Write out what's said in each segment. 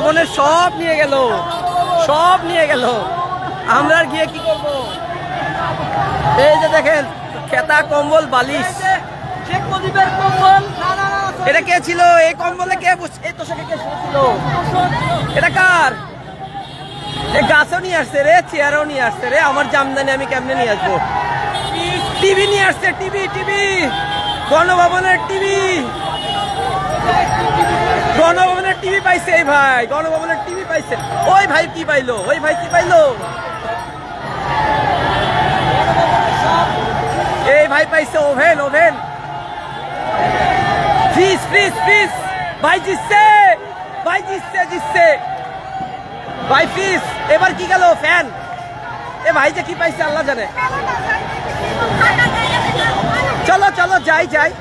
ভবনের সব নিয়ে গেল, সব নিয়ে গেল। আমরা গিয়ে কি করব? এই যে দেখেন খেতা, কম্বল, বালিশ। এটা কে ছিল? এই কম্বলে কে এই তোষকে কে ছিল? এটা কার? এই গাছও নিয়ে আসছে রে, চেয়ারও নিয়ে আসছে রে। আমার জামদানি আমি কেমনে নিয়ে আসবো? টিভি নিয়ে আসছে, টিভি, টিভি, গণভবনের টিভি, গণভবনের টিভি পাইছে এই ভাই, গণভবনের টিভি পাইছে। ওই ভাই কি পাইলো? ওই ভাই কি পাইলো? এই ভাই পাইছে oven, oven, fridge, fridge, fridge. ভাই জিতছে, ভাই জিতছে, জিতছে ভাই ফ্রিজ। এবার কি গেল? ফ্যান। এ ভাই যে কি পাইছে আল্লাহ জানে। চলো চলো যাই যাই।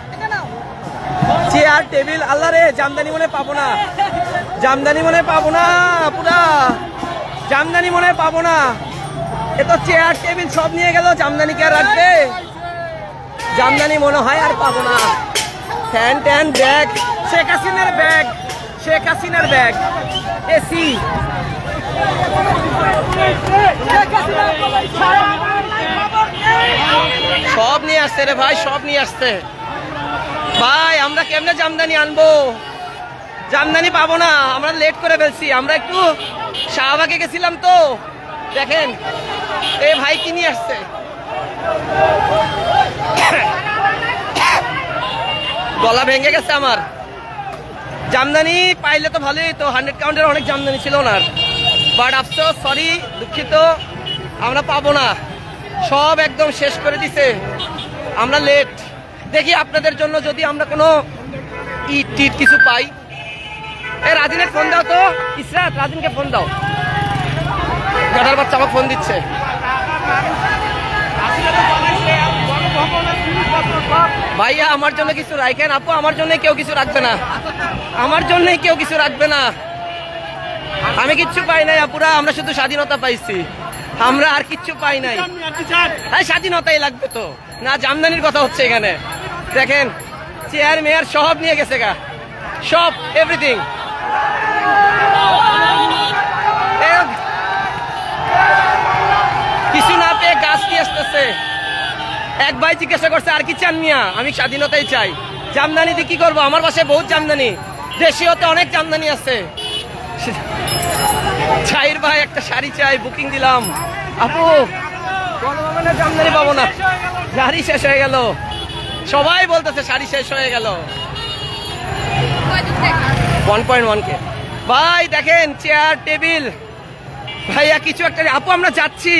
চেয়ার, টেবিল, আল্লাহ রে জামদানি মনে পাবো না, জামদানি মনে পাবো না, পুরা জামদানি মনে পাবো না। এ তো চেয়ার টেবিল সব নিয়ে গেল, জামদানি কে রাখবে? জামদানি মনে হয় আর পাবো না। ফ্যান ট্যান, ব্যাগ, শেখ হাসিনার ব্যাগ, শেখ হাসিনার ব্যাগ, এসি। সব নিয়ে আসছে রে ভাই, সব নিয়ে আসছে ভাই। আমরা কেমনে জামদানি আনবো? জামদানি পাবো না, আমরা লেট করে ফেলছি। আমরা একটু শাহবাগে গেছিলাম তো, দেখেন এ ভাই কি নিয়ে আসছে। গলা ভেঙে গেছে আমার। জামদানি পাইলে তো ভালোই তো, 100 কাউন্টের অনেক জামদানি ছিল ওনার, বাট আফসোস, সরি, দুঃখিত, আমরা পাবো না। সব একদম শেষ করে দিছে, আমরা লেট। দেখি আপনাদের জন্য যদি আমরা কোনো ইট টিট কিছু পাই। এ রাজিনের ফোন দাও তো, ইসরাত, রাজিনকে ফোন দাও। গাধার বাচ্চা আমাকে ফোন দিচ্ছে। ভাইয়া আমার জন্য কিছু রাখেন। আপু আমার জন্য কেউ কিছু রাখবে না, আমার জন্য কেউ কিছু রাখবে না। আমি কিচ্ছু পাই নাই আপুরা, আমরা শুধু স্বাধীনতা পাইছি, আমরা আর কিচ্ছু পাই নাই। স্বাধীনতাই লাগবে তো না, জামদানির কথা হচ্ছে এখানে। দেখেন চেয়ার মেয়ার সব নিয়ে গেছে গা, সব, এভরিথিং। কিছু না পেয়ে গাছ দিয়ে আসতেছে। এক ভাই জিজ্ঞাসা করছে আর কি চান মিয়া? আমি স্বাধীনতাই চাই। জামদানি দিয়ে কি করবো? আমার পাশে বহুত জামদানি, দেশীয়তে অনেক জামদানি আছে। ছাইর ভাই একটা শাড়ি চাই, বুকিং দিলাম। আপু গণভবনে জামদানি পাবো না, শাড়ি শেষ হয়ে গেল। সবাই বলতেছে শাড়ি শেষ হয়ে গেল। 1.1K ভাই। দেখেন চেয়ার টেবিল, ভাইয়া কিছু একটা। আপু আমরা যাচ্ছি,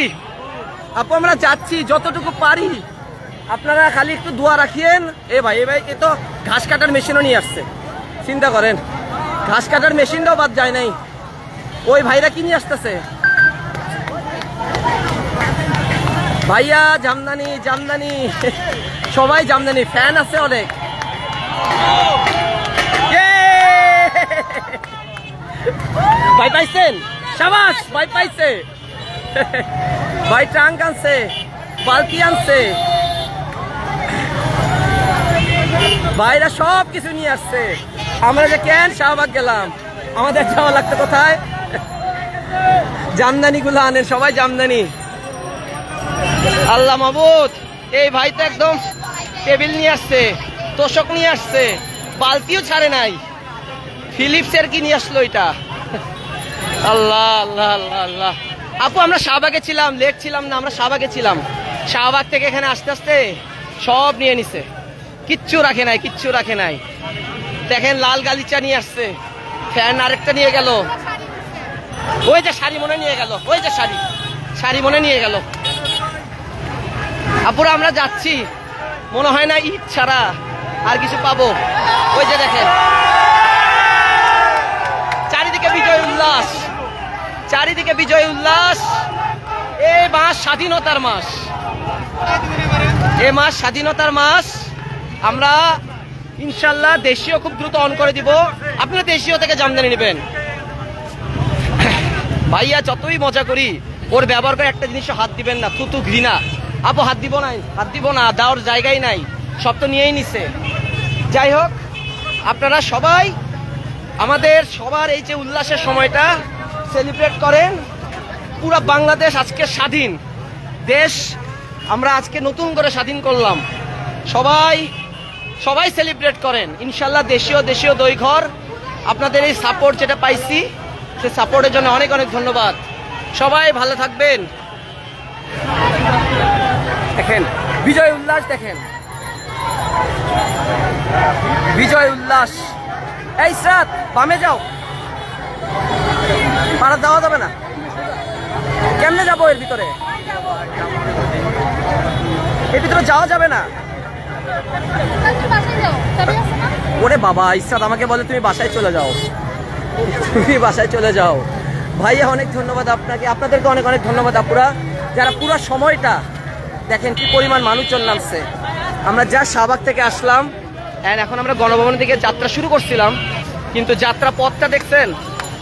আপু আমরা যাচ্ছি যতটুকু পারি। আপনারা খালি একটু দোয়া রাখিয়েন। এ ভাই, এ ভাই, এ তো ঘাস কাটার মেশিনও নিয়ে আসছে, চিন্তা করেন। ঘাস কাটার মেশিনটাও বাদ যায় নাই। ওই ভাইরা কি নিয়ে আসতেছে? ভাইয়া জামদানি, জামদানি, সবাই জামদানি। ফ্যান আছে অনেক। ভাই পাইছেন? শাবাশ, ভাই পাইছে। ভাই ট্রাঙ্ক আনছে, বালতি আনছে, ভাইরা সব কিছু নিয়ে আসছে। আমরা যে কেন শাহবাগ গেলাম, আমাদের যাওয়া লাগতো কোথায়? জামদানি গুলো আনেন, সবাই জামদানি। আল্লাহ মাবুদ, এই ভাই তো একদম টেবিল নিয়ে আসছে, তোষক নিয়ে আসছে, বালতিও ছাড়ে নাই। ফিলিপসের কি নিয়ে আসলো এটা? আল্লাহ আল্লাহ আল্লাহ আল্লাহ। আপু আমরা শাহবাগে ছিলাম, লেট ছিলাম না, আমরা শাহবাগে ছিলাম। শাহবাগ থেকে এখানে আস্তে আস্তে সব নিয়ে নিছে, কিচ্ছু রাখে নাই, কিচ্ছু রাখে নাই। দেখেন লাল গালিচা নিয়ে আসছে, ফ্যান আরেকটা নিয়ে গেল। ওই যে শাড়ি মনে নিয়ে গেল, ওই যে শাড়ি, শাড়ি মনে নিয়ে গেল। আপুরা আমরা যাচ্ছি, মনে হয় না ঈদ ছাড়া আর কিছু পাবো। ওই যে দেখেন চারিদিকে বিজয় উল্লাস, চারিদিকে বিজয় উল্লাস। এই মাস স্বাধীনতার মাস, এ মাস স্বাধীনতার মাস। আমরা ইনশাল্লাহ দেশীয় খুব দ্রুত অন করে দিব। আপনারা দেশীয় থেকে জামদানি নেবেন। ভাইয়া যতই মজা করি, ওর ব্যবহার করে একটা জিনিস হাত দিবেন না, থুতু ঘৃণা। আপু হাত দিব না, হাত দিব না, দেওয়ার জায়গাই নাই, সব তো নিয়েই নিছে। যাই হোক, আপনারা সবাই আমাদের সবার এই যে উল্লাসের সময়টা সেলিব্রেট করেন। পুরো বাংলাদেশ আজকে স্বাধীন দেশ, আমরা আজকে নতুন করে স্বাধীন করলাম। সবাই সবাই সেলিব্রেট করেন ইনশাল্লাহ। দেশীয় দৈঘর আপনাদের এই সাপোর্ট যেটা পাইছি, সেই সাপোর্টের জন্য অনেক অনেক ধন্যবাদ। সবাই ভালো থাকবেন। দেখেন বিজয় উল্লাস, দেখেন বিজয় উল্লাস। এই ইসরাত বামে যাও, পাড়া দেওয়া যাবে না। কেমনে যাবো এর ভিতরে? এর ভিতরে যাওয়া যাবে না। ওরে বাবা, ইসরাত আমাকে বলে তুমি বাসায় চলে যাও, তুমি বাসায় চলে যাও। ভাইয়া অনেক ধন্যবাদ আপনাকে, আপনাদেরকে অনেক অনেক ধন্যবাদ আপুরা, যারা পুরো সময়টা দেখেন কি পরিমাণ মানুষজন নামছে। আমরা যা শাহবাগ থেকে আসলাম, এখন আমরা গণভবনের দিকে যাত্রা শুরু করছিলাম, কিন্তু যাত্রা পথটা দেখছেন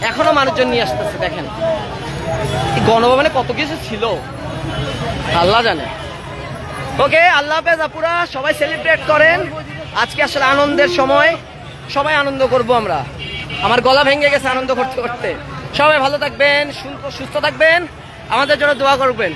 এখনো মানুষজন নিয়ে আসতেছে। দেখেন গণভবনে কত কিছু ছিল আল্লাহ জানে। ওকে, আল্লাহ হাফেজ আপুরা, সবাই সেলিব্রেট করেন। আজকে আসলে আনন্দের সময়, সবাই আনন্দ করব আমরা। আমার গলা ভেঙে গেছে আনন্দ করতে করতে। সবাই ভালো থাকবেন, সুস্থ থাকবেন, আমাদের জন্য দোয়া করবেন।